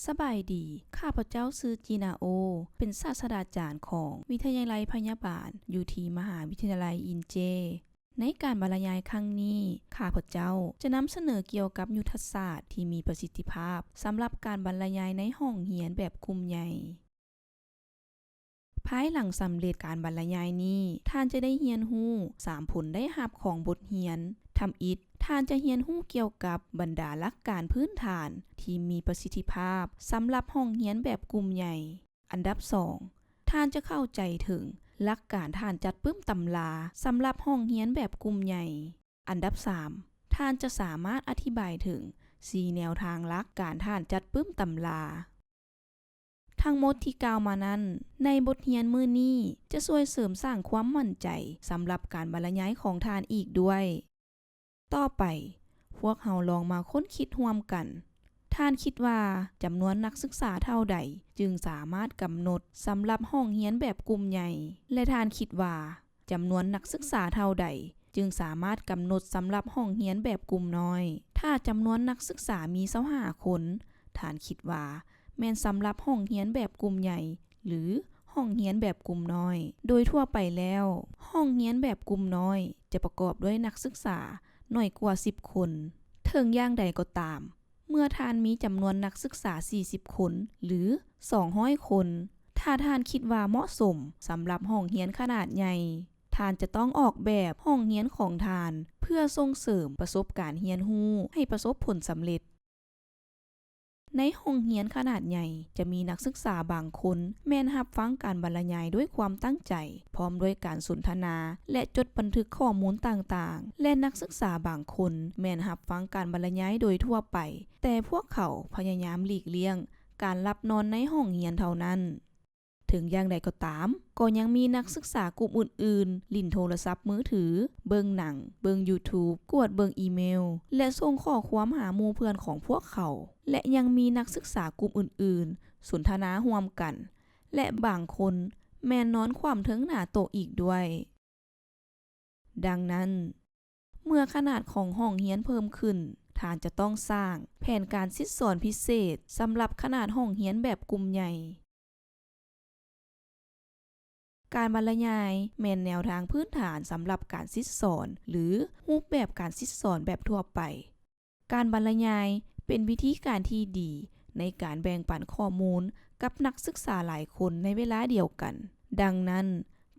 สบายดีข้าพเจ้าชื่อจีนาโอเป็นศาสตราจารย์ของวิทยาลัยพยาบาลอยู่ที่มหาวิทยาลัยอินเจในการบรรยายครั้งนี้ข้าพเจ้าจะนำเสนอเกี่ยวกับยุทธศาสตร์ที่มีประสิทธิภาพสำหรับการบรรยายในห้องเรียนแบบกลุ่มใหญ่ภายหลังสำเร็จการบรรยายนี้ท่านจะได้เรียนรู้3ผลได้รับของบทเรียนทำอิฐท่านจะเรียนรู้เกี่ยวกับบรรดาหลักการพื้นฐานที่มีประสิทธิภาพสำหรับห้องเรียนแบบกลุ่มใหญ่อันดับ2ท่านจะเข้าใจถึงหลักการท่านจัดปึ้มตำราสำหรับห้องเรียนแบบกลุ่มใหญ่อันดับ3ท่านจะสามารถอธิบายถึง4แนวทางหลักการท่านจัดปึ้มตำราทั้งหมดที่กล่าวมานั้นในบทเรียนมื้อนี้จะช่วยเสริมสร้างความมั่นใจสำหรับการบรรยายของท่านอีกด้วยต่อไปพวกเราลองมาค้นคิดร่วมกันท่านคิดว่าจำนวนนักศึกษาเท่าใดจึงสามารถกำหนดสำหรับห้องเรียนแบบกลุ่มใหญ่และท่านคิดว่าจำนวนนักศึกษาเท่าใดจึงสามารถกำหนดสำหรับห้องเรียนแบบกลุ่มน้อยถ้าจำนวนนักศึกษามี25คนท่านคิดว่าแม่นสำหรับห้องเรียนแบบกลุ่มใหญ่หรือห้องเรียนแบบกลุ่มน้อยโดยทั่วไปแล้วห้องเรียนแบบกลุ่มน้อยจะประกอบด้วยนักศึกษาน้อยกว่า10คนถึงอย่างใดก็ตามเมื่อท่านมีจำนวนนักศึกษา40คนหรือ200คนถ้าท่านคิดว่าเหมาะสมสำหรับห้องเรียนขนาดใหญ่ท่านจะต้องออกแบบห้องเรียนของท่านเพื่อส่งเสริมประสบการณ์เรียนรู้ให้ประสบผลสำเร็จในห้องเรียนขนาดใหญ่จะมีนักศึกษาบางคนแม่นรับฟังการบรรยายด้วยความตั้งใจพร้อมด้วยการสนทนาและจดบันทึกข้อมูลต่างๆและนักศึกษาบางคนแม่นรับฟังการบรรยายโดยทั่วไปแต่พวกเขาพยายามหลีกเลี่ยงการหลับนอนในห้องเรียนเท่านั้นถึงอย่างใดก็ตามก็ยังมีนักศึกษากลุ่มอื่นๆลิ้นโทรศัพท์มือถือเบิ่งหนังเบิ่ง YouTube กวดเบิ่งอีเมลและส่งข้อความหาหมู่เพื่อนของพวกเขาและยังมีนักศึกษากลุ่มอื่นๆสนทนาร่วมกันและบางคนแม่นนอนคว่ำเทิงหน้าโต๊ะอีกด้วยดังนั้นเมื่อขนาดของห้องเรียนเพิ่มขึ้นท่านจะต้องสร้างแผนการสิสอนพิเศษสำหรับขนาดห้องเรียนแบบกลุ่มใหญ่การบรรยายแม่นแนวทางพื้นฐานสำหรับการสิสอนหรือรูปแบบการสิสอนแบบทั่วไปการบรรยายเป็นวิธีการที่ดีในการแบ่งปันข้อมูลกับนักศึกษาหลายคนในเวลาเดียวกันดังนั้น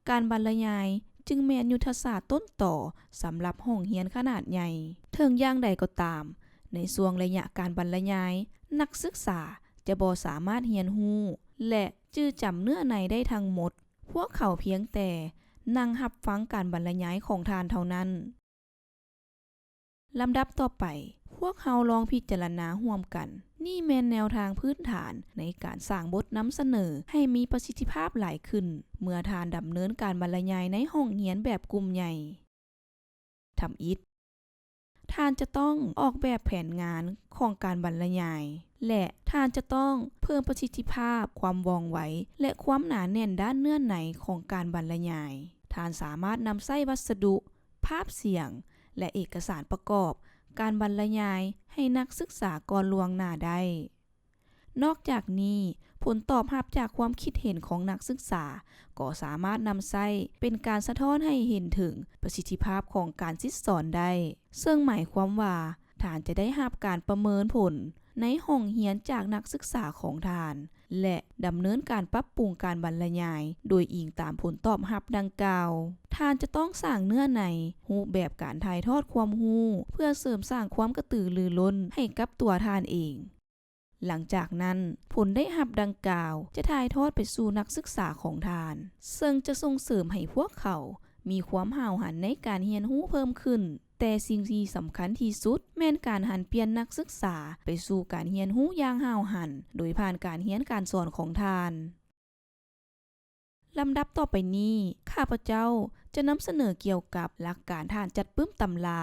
การบรรยายจึงแม่นยุทธศาสตร์ต้นต่อสำหรับห้องเรียนขนาดใหญ่ถึงอย่างใดก็ตามในช่วงระยะการบรรยายนักศึกษาจะบ่สามารถเรียนรู้และจื้อจำเนื้อในได้ทั้งหมดพวกเขาเพียงแต่นั่งรับฟังการบรรยายของท่านเท่านั้นลำดับต่อไปพวกเราลองพิจารณาร่วมกันนี่แม่นแนวทางพื้นฐานในการสร้างบทนำเสนอให้มีประสิทธิภาพหลายขึ้นเมื่อท่านดำเนินการบรรยายในห้องเรียนแบบกลุ่มใหญ่ทำอิฐท่านจะต้องออกแบบแผนงานของการบรรยายและท่านจะต้องเพิ่มประสิทธิภาพความว่องไวและความหนาแน่นด้านเนื้อในของการบรรยายท่านสามารถนำใช้วัสดุภาพเสียงและเอกสารประกอบการบรรยายให้นักศึกษาก่อนล่วงหน้าได้นอกจากนี้ผลตอบรับจากความคิดเห็นของนักศึกษาก็สามารถนำใช้เป็นการสะท้อนให้เห็นถึงประสิทธิภาพของการสิสอนได้ซึ่งหมายความว่าท่านจะได้รับการประเมินผลในห้องเรียนจากนักศึกษาของท่านและดำเนินการปรับปรุงการบรรยายโดยอิงตามผลตอบรับดังกล่าวท่านจะต้องสร้างเนื้อในรูปแบบการถ่ายทอดความรู้เพื่อเสริมสร้างความกระตือรือร้นให้กับตัวท่านเองหลังจากนั้นผลได้รับดังกล่าวจะถ่ายทอดไปสู่นักศึกษาของท่านซึ่งจะส่งเสริมให้พวกเขามีความห้าวหาญในการเรียนรู้เพิ่มขึ้นแต่สิ่งที่สำคัญที่สุดแม่นการหันเปลี่ยนนักศึกษาไปสู่การเรียนรู้อย่างห้าวหาญโดยผ่านการเรียนการสอนของท่านลำดับต่อไปนี้ข้าพเจ้าจะนำเสนอเกี่ยวกับหลักการท่านจัดปึ้มตำรา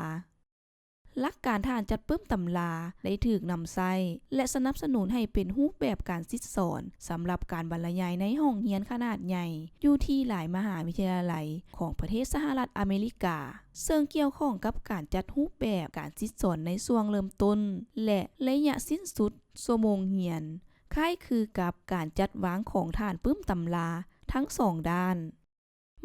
หลักการท่านจัดปึ้มตำราได้ถูกนำใช้และสนับสนุนให้เป็นรูปแบบการสิสอนสำหรับการบรรยายในห้องเรียนขนาดใหญ่อยู่ที่หลายมหาวิทยาลัยของประเทศสหรัฐอเมริกาซึ่งเกี่ยวข้องกับการจัดรูปแบบการสิสอนในช่วงเริ่มต้นและระยะสิ้นสุดชั่วโมงเรียน คล้ายคือกับการจัดวางของฐานปึ้มตำราทั้ง2ด้าน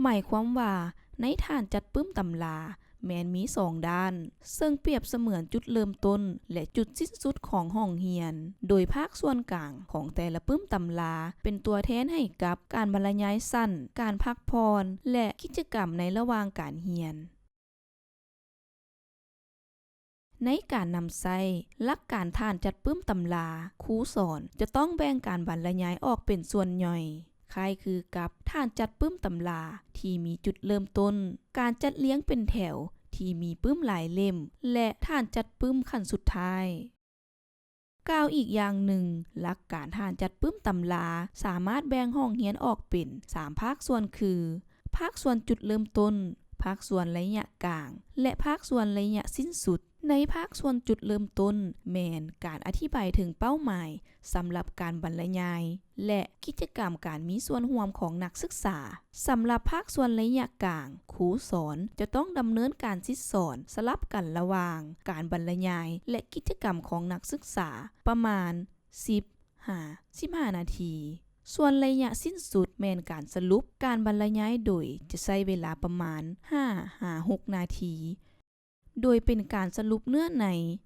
หมายความว่าในฐานจัดปึ้มตำราแม้นมี2ด้านซึ่งเปรียบเสมือนจุดเริ่มต้นและจุดสิ้นสุดของห้องเรียนโดยภาคส่วนกลางของแต่ละปึ้มตำราเป็นตัวแทนให้กับการบรรยายสั้นการพักผ่อนและกิจกรรมในระหว่างการเรียนในการนำใช้หลักการฐานจัดปึ้มตำราครูสอนจะต้องแบ่งการบรรยายออกเป็นส่วนย่อยคล้ายคือกับฐานจัดปึ้มตำราที่มีจุดเริ่มต้นการจัดเลี้ยงเป็นแถวที่มีปึ้มหลายเล่มและฐานจัดปึ้มขั้นสุดท้ายกล่าวอีกอย่างหนึ่งหลักการฐานจัดปึ้มตำราสามารถแบ่งห้องเรียนออกเป็น3ภาคส่วนคือภาคส่วนจุดเริ่มต้นภาคส่วนระยะกลางและภาคส่วนระยะสิ้นสุดในภาคส่วนจุดเริ่มต้นแม่นการอธิบายถึงเป้าหมายสำหรับการบรรยายและกิจกรรมการมีส่วนร่วมของนักศึกษาสำหรับภาคส่วนระยะกลางครูสอนจะต้องดำเนินการซิสอนสลับกันระหว่างการบรรยายและกิจกรรมของนักศึกษาประมาณ15 นาทีส่วนระยะสิ้นสุดแม่นการสรุปการบรรยายโดยจะใช้เวลาประมาณ5-6 นาทีโดยเป็นการสรุปเนื้อใน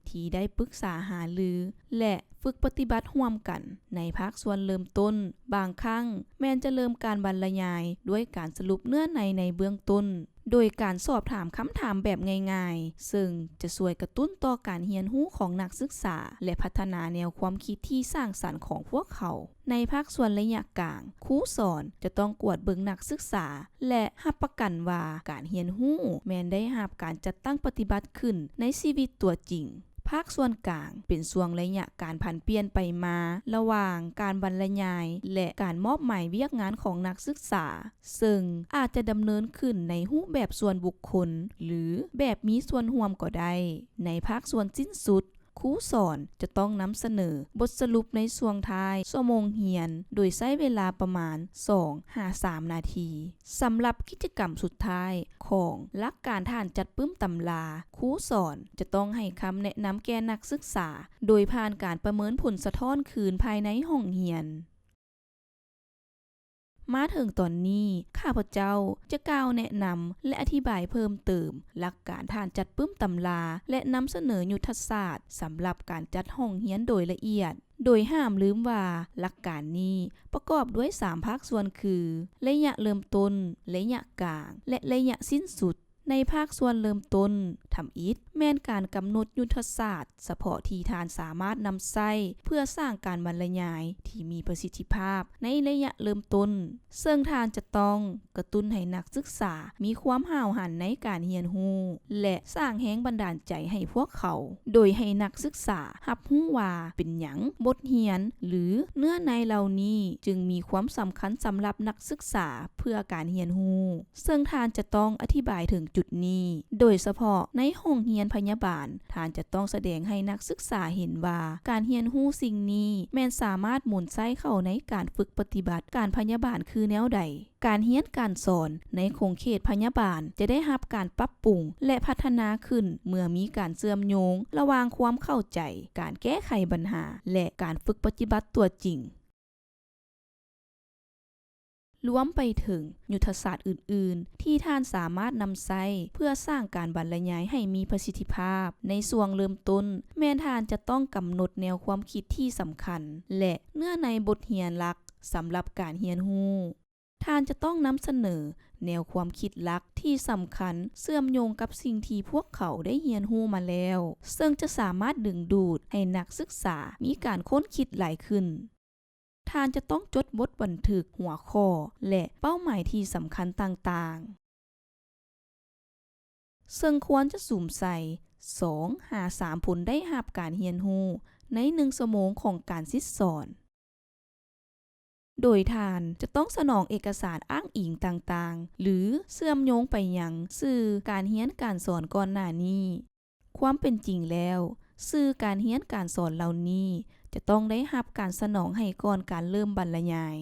ที่ได้ปรึกษาหารือและฝึกปฏิบัติร่วมกันในภาคส่วนเริ่มต้นบางครั้งแม้นจะเริ่มการบรรยายด้วยการสรุปเนื้อในเบื้องต้นโดยการสอบถามคำถามแบบง่ายๆซึ่งจะช่วยกระตุ้นต่อการเรียนรู้ของนักศึกษาและพัฒนาแนวความคิดที่สร้างสรรค์ของพวกเขาในภาคส่วนระยะกลางครูสอนจะต้องกวดเบิ่งนักศึกษาและรับประกันว่าการเรียนรู้แม้นได้รับการจัดตั้งปฏิบัติขึ้นในชีวิตตัวจริงภาคส่วนกลางเป็นช่วงระยะการผันเปลี่ยนไปมาระหว่างการบรรยายและการมอบหมายเวียกงานของนักศึกษาซึ่งอาจจะดำเนินขึ้นในรูปแบบส่วนบุคคลหรือแบบมีส่วนร่วมก็ได้ในภาคส่วนสิ้นสุดครูสอนจะต้องนำเสนอบทสรุปในช่วงท้ายชั่วโมงเรียนโดยใช้เวลาประมาณ 2-3 นาทีสำหรับกิจกรรมสุดท้ายของหลักการฐานจัดปึ้มตำราครูสอนจะต้องให้คำแนะนำแก่นักศึกษาโดยผ่านการประเมินผลสะท้อนคืนภายในห้องเรียนมาถึงตอนนี้ข้าพเจ้าจะกล่าวแนะนำและอธิบายเพิ่มเติมหลักการฐานจัดปึ้มตำราและนำเสนอยุทธศาสตร์สำหรับการจัดห้องเรียนโดยละเอียดโดยห้ามลืมว่าหลักการนี้ประกอบด้วย3ภาคส่วนคือระยะเริ่มต้นระยะกลางและระยะสิ้นสุดในภาคส่วนเริ่มต้นทำอิฐแม่นการกำหนดยุทธศาสตร์เฉพาะที่ทานสามารถนำใช้เพื่อสร้างการบรรยายที่มีประสิทธิภาพในระยะเริ่มต้นซึ่งทานจะต้องกระตุ้นให้นักศึกษามีความห้าวหันในการเรียนรู้และสร้างแรงบันดาลใจให้พวกเขาโดยให้นักศึกษารับรู้ว่าเป็นหยังบทเรียนหรือเนื้อในเหล่านี้จึงมีความสำคัญสำหรับนักศึกษาเพื่อการเรียนรู้ซึ่งทานจะต้องอธิบายถึงจุดนี้โดยเฉพาะในห้องเรียนพยาบาลท่านจะต้องแสดงให้นักศึกษาเห็นว่าการเรียนรู้สิ่งนี้แม้นสามารถหมุนใช้เข้าในการฝึกปฏิบัติการพยาบาลคือแนวใดการเรียนการสอนในคงเขตพยาบาลจะได้รับการปรับปรุงและพัฒนาขึ้นเมื่อมีการเชื่อมโยงระหว่างความเข้าใจการแก้ไขปัญหาและการฝึกปฏิบัติตัวจริงรวมไปถึงยุทธศาสตร์อื่นๆที่ท่านสามารถนำใช้เพื่อสร้างการบรรยายให้มีประสิทธิภาพในช่วงเริ่มต้นแม้ท่านจะต้องกำหนดแนวความคิดที่สำคัญและเนื้อในบทเรียนหลักสำหรับการเรียนรู้ท่านจะต้องนำเสนอแนวความคิดหลักที่สำคัญเชื่อมโยงกับสิ่งที่พวกเขาได้เรียนรู้มาแล้วซึ่งจะสามารถดึงดูดให้นักศึกษามีการค้นคิดหลายขึ้นท่านจะต้องจดบทบันทึกหัวข้อและเป้าหมายที่สำคัญต่างๆซึ่งควรจะสุ่มใส่ 2-3 ผลได้รับการเรียนรู้ใน1 ชั่วโมงของการศึกษาโดยท่านจะต้องสนองเอกสารอ้างอิงต่างๆหรือเชื่อมโยงไปยังสื่อการเรียนการสอนก่อนหน้านี้ความเป็นจริงแล้วสื่อการเรียนการสอนเหล่านี้จะต้องได้รับการสนองให้ก่อนการเริ่มบรรยาย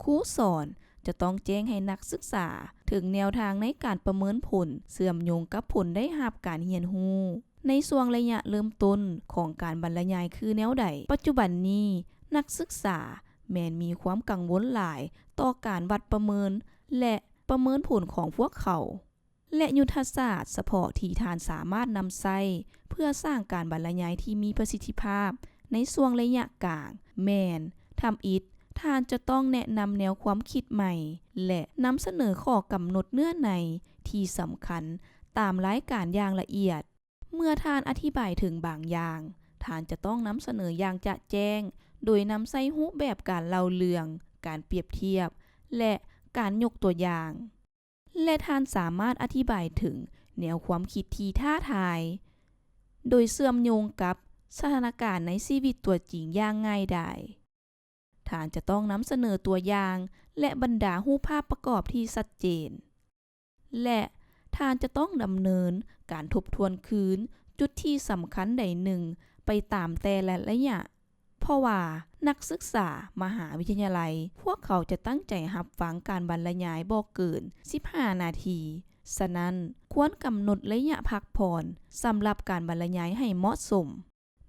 ครูสอนจะต้องแจ้งให้นักศึกษาถึงแนวทางในการประเมินผลเชื่อมโยงกับผลได้รับการเรียนรู้ในช่วงระยะเริ่มต้นของการบรรยายคือแนวใดปัจจุบันนี้ นักศึกษาแม้นมีความกังวลหลายต่อการวัดประเมินและประเมินผลของพวกเขาและยุทธศาสตร์เฉพาะที่ทานสามารถนำใช้เพื่อสร้างการบรรยายที่มีประสิทธิภาพในช่วงระยะกลางแม่นทำอิฐท่านจะต้องแนะนำแนวความคิดใหม่และนำเสนอข้อกำหนดเนื้อในที่สำคัญตามรายการอย่างละเอียดเมื่อท่านอธิบายถึงบางอย่างท่านจะต้องนำเสนออย่างจะแจ้งโดยนำใส่รูปแบบการเล่าเรื่องการเปรียบเทียบและการยกตัวอย่างและท่านสามารถอธิบายถึงแนวความคิดที่ท้าทายโดยเชื่อมโยงกับสถานการณ์ในชีวิตตัวจริงอย่างง่ายดายท่านจะต้องนำเสนอตัวอย่างและบรรดารูปภาพประกอบที่ชัดเจนและท่านจะต้องดำเนินการทบทวนคืนจุดที่สำคัญใดหนึ่งไปตามแต่ละระยะเพราะว่านักศึกษามหาวิทยาลัยพวกเขาจะตั้งใจรับฟังการบรรยายบ่เกิน15นาทีฉะนั้นควรกำหนดระยะพักผ่อนสำหรับการบรรยายให้เหมาะสม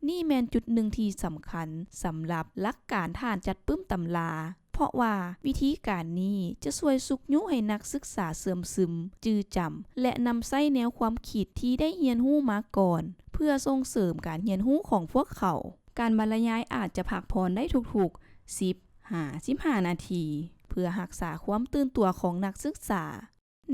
นี่แม่นจุดหนึ่งที่สำคัญสำหรับหลักการท่านจัดปึ้มตำราเพราะว่าวิธีการนี้จะช่วยสุกยุให้นักศึกษาเสื่อมซึมจื้อจำและนำใช้แนวความคิดที่ได้เรียนรู้มาก่อนเพื่อส่งเสริมการเรียนรู้ของพวกเขาการบรรยายอาจจะพักผ่อนได้ทุกๆ10-15นาทีเพื่อรักษาความตื่นตัวของนักศึกษา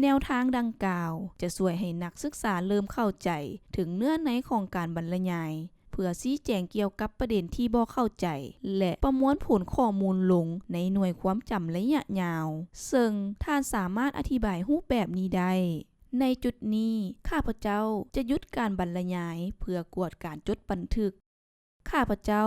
แนวทางดังกล่าวจะช่วยให้นักศึกษาเริ่มเข้าใจถึงเนื้อในของการบรรยายเพื่อชี้แจงเกี่ยวกับประเด็นที่บ่เข้าใจและประมวลผลข้อมูลลงในหน่วยความจำระยะยาวซึ่งท่านสามารถอธิบายรูปแบบนี้ได้ในจุดนี้ข้าพเจ้าจะหยุดการบรรยายเพื่อกวดการจดบันทึกข้าพเจ้า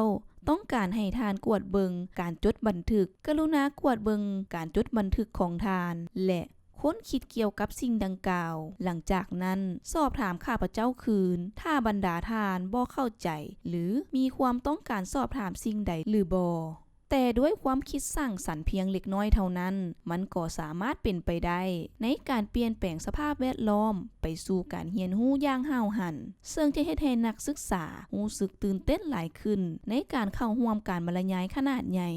ต้องการให้ทานกวดเบิงการจดบันทึกกรุณากวดเบิงการจดบันทึกของทานและค้นคิดเกี่ยวกับสิ่งดังกล่าวหลังจากนั้นสอบถามข้าพเจ้าคืนถ้าบรรดาทานบ่เข้าใจหรือมีความต้องการสอบถามสิ่งใดหรือบ่แต่ด้วยความคิดสร้างสรรค์เพียงเล็กน้อยเท่านั้นมันก็สามารถเป็นไปได้ในการเปลี่ยนแปลงสภาพแวดล้อมไปสู่การเรียนรู้อย่างห้าวหันซึ่งจะเฮ็ดให้นักศึกษารู้สึกตื่นเต้นหลายขึ้นในการเข้าร่วมการบรรยายขนาดใหญ่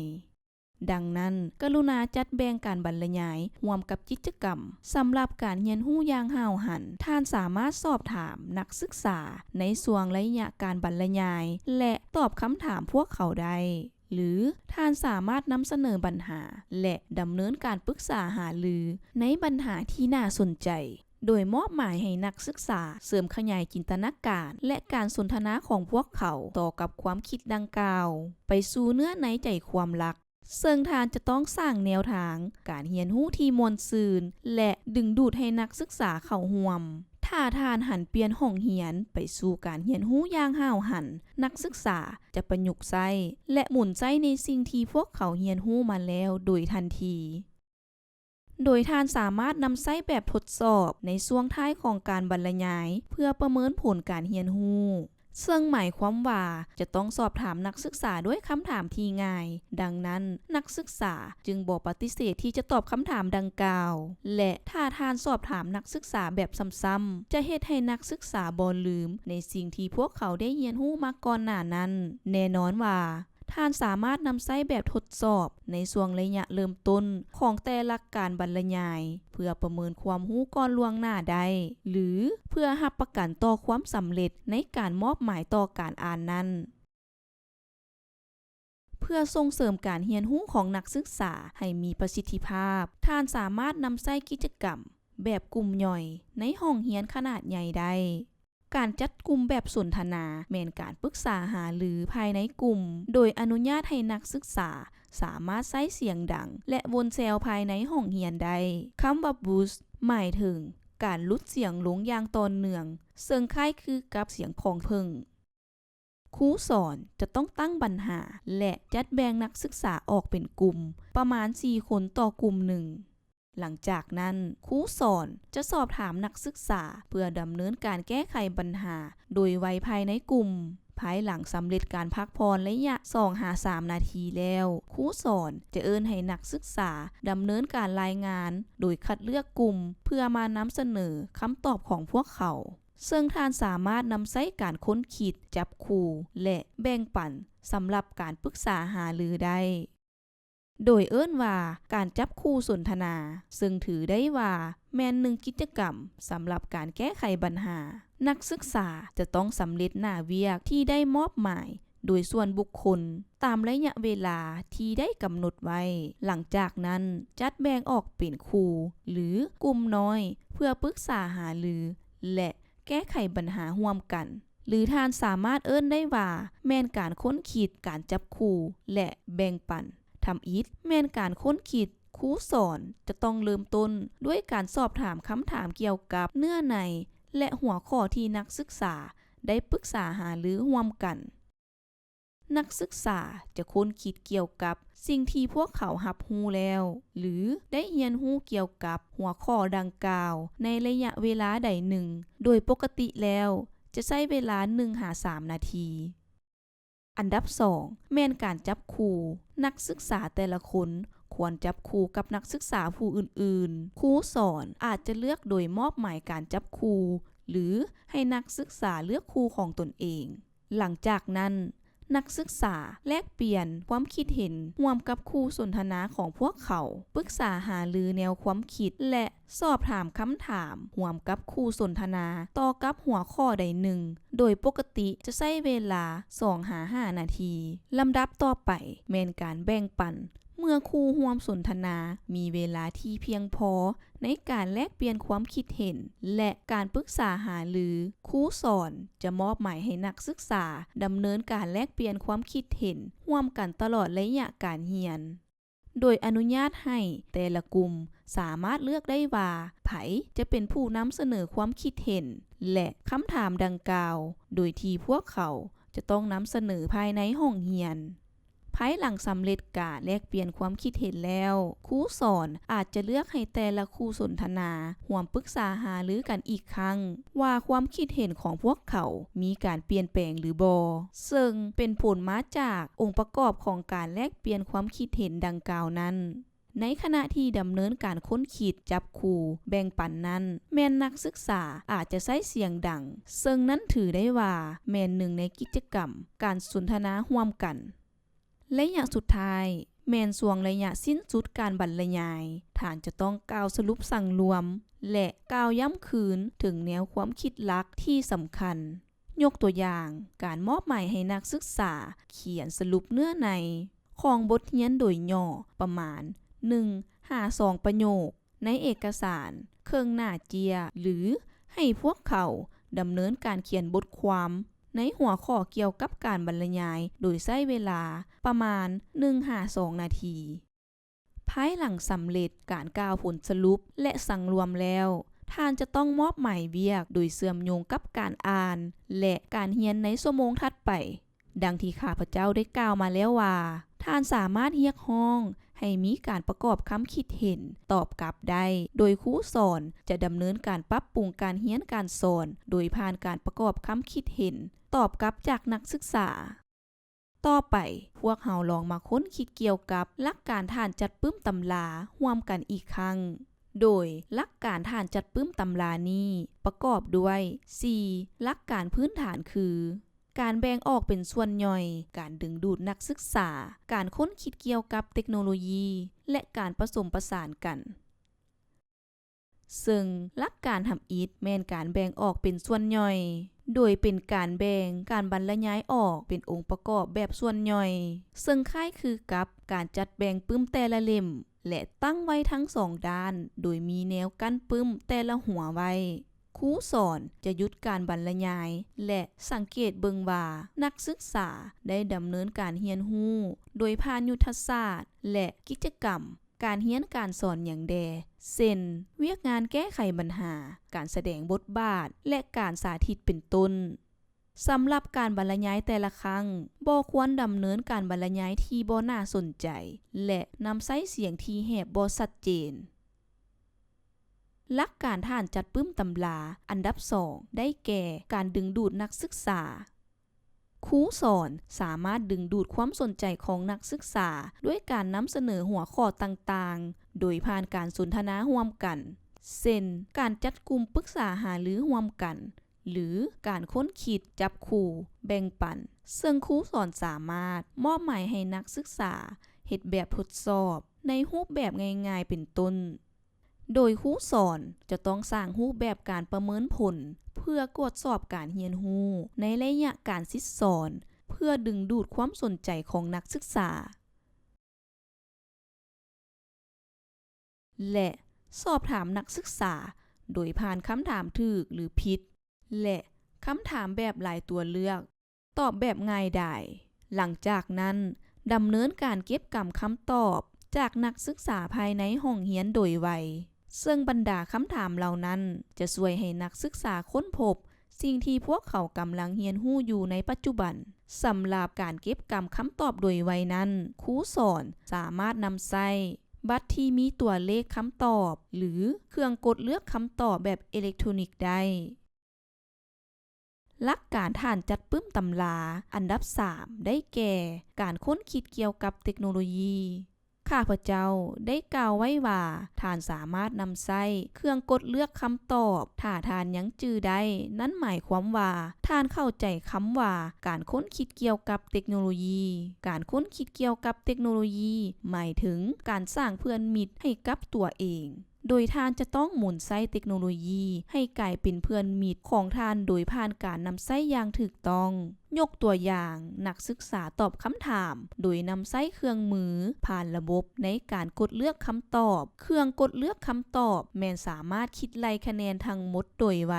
ดังนั้นกรุณาจัดแบ่งการบรรยายร่วมกับกิจกรรมสำหรับการเรียนรู้อย่างห้าวหันท่านสามารถสอบถามนักศึกษาในช่วงระยะการบรรยายและตอบคำถามพวกเขาได้หรือท่านสามารถนำเสนอปัญหาและดำเนินการปรึกษาหารือในปัญหาที่น่าสนใจโดยมอบหมายให้นักศึกษาเสริมขยายจินตนาการและการสนทนาของพวกเขาต่อกับความคิดดังกล่าวไปสู่เนื้อในใจความรักซึ่งท่านจะต้องสร้างแนวทางการเรียนรู้ที่ม่วนซื่นและดึงดูดให้นักศึกษาเข้าร่วมถ้าท่านหันเปลี่ยนห้องเรียนไปสู่การเรียนรู้อย่างห้าวหันนักศึกษาจะประยุกต์ใช้และหมุนใช้ในสิ่งที่พวกเขาเรียนรู้มาแล้วโดยทันทีโดยท่านสามารถนำใช้แบบทดสอบในช่วงท้ายของการบรรยายเพื่อประเมินผลการเรียนรู้ซึ่งหมายความว่าจะต้องสอบถามนักศึกษาด้วยคำถามที่ง่ายดังนั้นนักศึกษาจึงบ่ปฏิเสธที่จะตอบคำถามดังกล่าวและถ้าท่านสอบถามนักศึกษาแบบซ้ำๆจะเฮ็ดให้นักศึกษาบ่ลืมในสิ่งที่พวกเขาได้เรียนรู้มาก่อนหน้านั้นแน่นอนว่าท่านสามารถนำใช้แบบทดสอบในช่วงระยะเริ่มต้นของแต่ละการบรรยายเพื่อประเมินความรู้ก่อนล่วงหน้าได้หรือเพื่อรับประกันต่อความสำเร็จในการมอบหมายต่อการอ่านนั้นเพื่อส่งเสริมการเรียนรู้ของนักศึกษาให้มีประสิทธิภาพท่านสามารถนำใช้กิจกรรมแบบกลุ่มย่อยในห้องเรียนขนาดใหญ่ได้การจัดกลุ่มแบบสนทนาแม่นการปรึกษาหารือภายในกลุ่มโดยอนุญาตให้นักศึกษาสามารถใช้เสียงดังและวนแซวภายในห้องเรียนได้คำว่า boost หมายถึงการลดเสียงลงอย่างต่อเนื่องซึ่งคล้ายคือกับเสียงของผึ้งครูสอนจะต้องตั้งปัญหาและจัดแบ่งนักศึกษาออกเป็นกลุ่มประมาณ4คนต่อกลุ่มหนึ่งหลังจากนั้นครูสอนจะสอบถามนักศึกษาเพื่อดำเนินการแก้ไขปัญหาโดยไวภายในกลุ่มภายหลังสำเร็จการพักผ่อนระยะ 2-3 นาทีแล้วครูสอนจะเอิ้นให้นักศึกษาดำเนินการรายงานโดยคัดเลือกกลุ่มเพื่อมานำเสนอคำตอบของพวกเขา ซึ่งท่านสามารถนำใช้การค้นคิดจับคู่และแบ่งปันสำหรับการปรึกษาหารือได้โดยเอิ้นว่าการจับคู่สนทนาซึ่งถือได้ว่าแม่นหนึ่งกิจกรรมสำหรับการแก้ไขปัญหานักศึกษาจะต้องสำเร็จหน้าเวียกที่ได้มอบหมายโดยส่วนบุคคลตามระยะเวลาที่ได้กำหนดไว้หลังจากนั้นจัดแบ่งออกเป็นคู่หรือกลุ่มน้อยเพื่อปรึกษาหารือและแก้ไขปัญหาร่วมกันหรือท่านสามารถเอิ้นได้ว่าแม่นการค้นคิดการจับคู่และแบ่งปันทำอิฐแม่นการค้นคิดครูสอนจะต้องเริ่มต้นด้วยการสอบถามคำถามเกี่ยวกับเนื้อในและหัวข้อที่นักศึกษาได้ปรึกษาหารือร่วมกันนักศึกษาจะค้นคิดเกี่ยวกับสิ่งที่พวกเขารับรู้แล้วหรือได้เรียนรู้เกี่ยวกับหัวข้อดังกล่าวในระยะเวลาใดหนึ่งโดยปกติแล้วจะใช้เวลา 1-3 นาทีอันดับ 2 แม่นการจับคู่นักศึกษาแต่ละคนควรจับคู่กับนักศึกษาผู้อื่นๆครูสอนอาจจะเลือกโดยมอบหมายการจับคู่หรือให้นักศึกษาเลือกคู่ของตนเองหลังจากนั้นนักศึกษาแลกเปลี่ยนความคิดเห็นร่วมกับคู่สนทนาของพวกเขาปรึกษาหารือแนวความคิดและสอบถามคำถามร่วมกับคู่สนทนาต่อกับหัวข้อใดหนึ่งโดยปกติจะใช้เวลา 2-5 นาทีลำดับต่อไปแม่นการแบ่งปันเมื่อคู่ร่วมสนทนามีเวลาที่เพียงพอในการแลกเปลี่ยนความคิดเห็นและการปรึกษาหารือครูสอนจะมอบหมายให้นักศึกษาดำเนินการแลกเปลี่ยนความคิดเห็นร่วมกันตลอดระยะการเรียนโดยอนุญาตให้แต่ละกลุ่มสามารถเลือกได้ว่าไผจะเป็นผู้นำเสนอความคิดเห็นและคำถามดังกล่าวโดยที่พวกเขาจะต้องนำเสนอภายในห้องเรียนภายหลังสำเร็จการแลกเปลี่ยนความคิดเห็นแล้วครูสอนอาจจะเลือกให้แต่ละคู่สนทนาร่วมปรึกษาหารือกันอีกครั้งว่าความคิดเห็นของพวกเขามีการเปลี่ยนแปลงหรือบ่ซึ่งเป็นผลมาจากองค์ประกอบของการแลกเปลี่ยนความคิดเห็นดังกล่าวนั้นในขณะที่ดำเนินการค้นคิดจับคู่แบ่งปันนั้นแม่นนักศึกษาอาจจะใช้เสียงดังซึ่งนั้นถือได้ว่าแม่นหนึ่งในกิจกรรมการสนทนาร่วมกันระยะสุดท้ายแม่นช่วงระยะสิ้นสุดการบรรยายท่านจะต้องกล่าวสรุปสั่งรวมและกล่าวย้ำคืนถึงแนวความคิดหลักที่สำคัญยกตัวอย่างการมอบหมายให้นักศึกษาเขียนสรุปเนื้อในของบทเรียนโดยย่อประมาณ 1-2 ประโยคในเอกสารเครื่องหน้าเจียหรือให้พวกเขาดำเนินการเขียนบทความในหัวข้อเกี่ยวกับการบรรยายโดยใช้เวลาประมาณ 1-2 นาทีภายหลังสำเร็จการกล่าวผลสรุปและสั่งรวมแล้วท่านจะต้องมอบหมายเวียกโดยเชื่อมโยงกับการอ่านและการเรียนในชั่วโมงถัดไปดังที่ข้าพเจ้าได้กล่าวมาแล้วว่าท่านสามารถเรียกร้องให้มีการประกอบคำคิดเห็นตอบกลับได้โดยครูสอนจะดำเนินการปรับปรุงการเรียนการสอนโดยผ่านการประกอบคำคิดเห็นตอบกลับจากนักศึกษาต่อไปพวกเราลองมาค้นคิดเกี่ยวกับหลักการท่านจัดปึ้มตำราร่วมกันอีกครั้งโดยหลักการท่านจัดปึ้มตำรานี้ประกอบด้วย 4 หลักการพื้นฐานคือการแบ่งออกเป็นส่วนย่อยการดึงดูดนักศึกษาการค้นคิดเกี่ยวกับเทคโนโลยีและการผสมผสานกันซึ่งหลักการทำอิฐแม่นการแบ่งออกเป็นส่วนย่อยโดยเป็นการแบ่งการบรรยายออกเป็นองค์ประกอบแบบส่วนย่อยซึ่งคล้ายคือกับการจัดแบ่งปึ้มแต่ละเล่มและตั้งไว้ทั้งสองด้านโดยมีแนวกั้นปึ้มแต่ละหัวไว้ครูสอนจะหยุดการบรรยายและสังเกตเบิ่งว่านักศึกษาได้ดำเนินการเรียนรู้โดยผ่านยุทธศาสตร์และกิจกรรมการเรียนการสอนอย่างแดเช่นเวียกงานแก้ไขปัญหาการแสดงบทบาทและการสาธิตเป็นต้นสำหรับการบรรยายแต่ละครั้งบ่ควรดำเนินการบรรยายที่บ่น่าสนใจและนำใช้เสียงที่แหบบ่ชัดเจนหลักการท่านจัดปึ้มตำราอันดับ 2 ได้แก่การดึงดูดนักศึกษาครูสอนสามารถดึงดูดความสนใจของนักศึกษาด้วยการนำเสนอหัวข้อต่างๆโดยผ่านการสนทนาร่วมกันเช่นการจัดกลุ่มปรึกษาหารือร่วมกัน หรือการค้นคิดจับคู่แบ่งปันซึ่งครูสอนสามารถมอบหมายให้นักศึกษาเฮ็ดแบบทดสอบในรูปแบบง่ายๆเป็นต้นโดยครูสอนจะต้องสร้างรูปแบบการประเมินผลเพื่อกวดสอบการเรียนรู้ในระยะการศึกษาเพื่อดึงดูดความสนใจของนักศึกษาและสอบถามนักศึกษาโดยผ่านคำถามถูกหรือผิดและคำถามแบบหลายตัวเลือกตอบแบบง่ายดายหลังจากนั้นดำเนินการเก็บกำคำตอบจากนักศึกษาภายในห้องเรียนโดยไวซึ่งบรรดาคำถามเหล่านั้นจะช่วยให้นักศึกษาค้นพบสิ่งที่พวกเขากำลังเรียนรู้อยู่ในปัจจุบันสำหรับการเก็บกำคำตอบโดยไวนั้นครูสอนสามารถนำใช้บัตรที่มีตัวเลขคำตอบหรือเครื่องกดเลือกคำตอบแบบอิเล็กทรอนิกส์ได้หลักการฐานจัดปึ้มตำราอันดับ 3 ได้แก่การค้นคิดเกี่ยวกับเทคโนโลยีข้าพเจ้าได้กล่าวไว้ว่าท่านสามารถนำใช้เครื่องกดเลือกคำตอบถ้าท่านยังจื้อได้นั่นหมายความว่าท่านเข้าใจคำว่าการค้นคิดเกี่ยวกับเทคโนโลยีการค้นคิดเกี่ยวกับเทคโนโลยีหมายถึงการสร้างเพื่อนมิตรให้กับตัวเองโดยท่านจะต้องหมุนใช้เทคโนโลยีให้กลายเป็นเพื่อนมิตรของท่านโดยผ่านการนำใช้อย่างถูกต้องยกตัวอย่างนักศึกษาตอบคำถามโดยนำใช้เครื่องมือผ่านระบบในการกดเลือกคำตอบเครื่องกดเลือกคำตอบแม้นสามารถคิดไล่คะแนนทั้งหมดโดยไว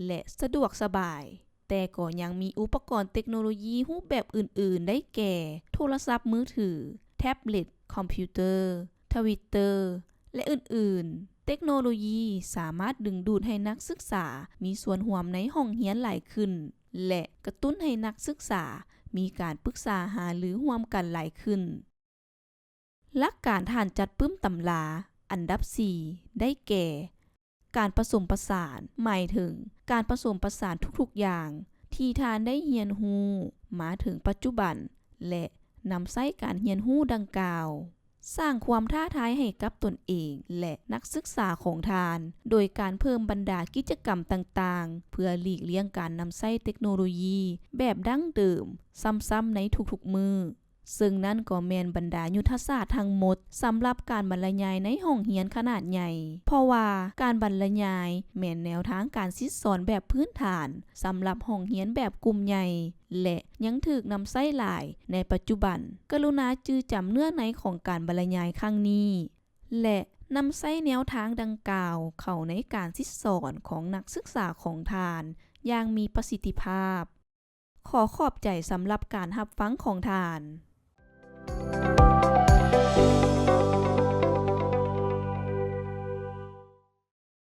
และสะดวกสบายแต่ก็ยังมีอุปกรณ์เทคโนโลยีรูปแบบอื่นๆได้แก่โทรศัพท์มือถือแท็บเล็ตคอมพิวเตอร์ทวิตเตอร์และอื่นๆเทคโนโลยีสามารถดึงดูดให้นักศึกษามีส่วนร่วมในห้องเรียนหลายขึ้นและกระตุ้นให้นักศึกษามีการปรึกษาหารือร่วมกันหลายขึ้นหลักการฐานจัดปึ้มตำราอันดับ 4 ได้แก่การผสมผสานหมายถึงการผสมผสานทุกๆอย่างที่ท่านได้เรียนรู้มาถึงปัจจุบันและนำใช้การเรียนรู้ดังกล่าวสร้างความท้าทายให้กับตนเองและนักศึกษาของท่านโดยการเพิ่มบรรดากิจกรรมต่างๆเพื่อหลีกเลี่ยงการนำใช้เทคโนโลยีแบบดั้งเดิมซ้ำๆในทุกๆมื้อซึ่งนั่นก็แม่นบรรดายุทธศาสตร์ทั้งหมดสำหรับการบรรยายในห้องเรียนขนาดใหญ่เพราะว่าการบรรยายแม่นแนวทางการสอนแบบพื้นฐานสำหรับห้องเรียนแบบกลุ่มใหญ่และยังถูกนำใช้หลายในปัจจุบันกรุณาจื้อจำเนื้อในของการบรรยายครั้งนี้และนำใช้แนวทางดังกล่าวเข้าในการสอนของนักศึกษาของท่านอย่างมีประสิทธิภาพขอขอบใจสำหรับการรับฟังของท่าน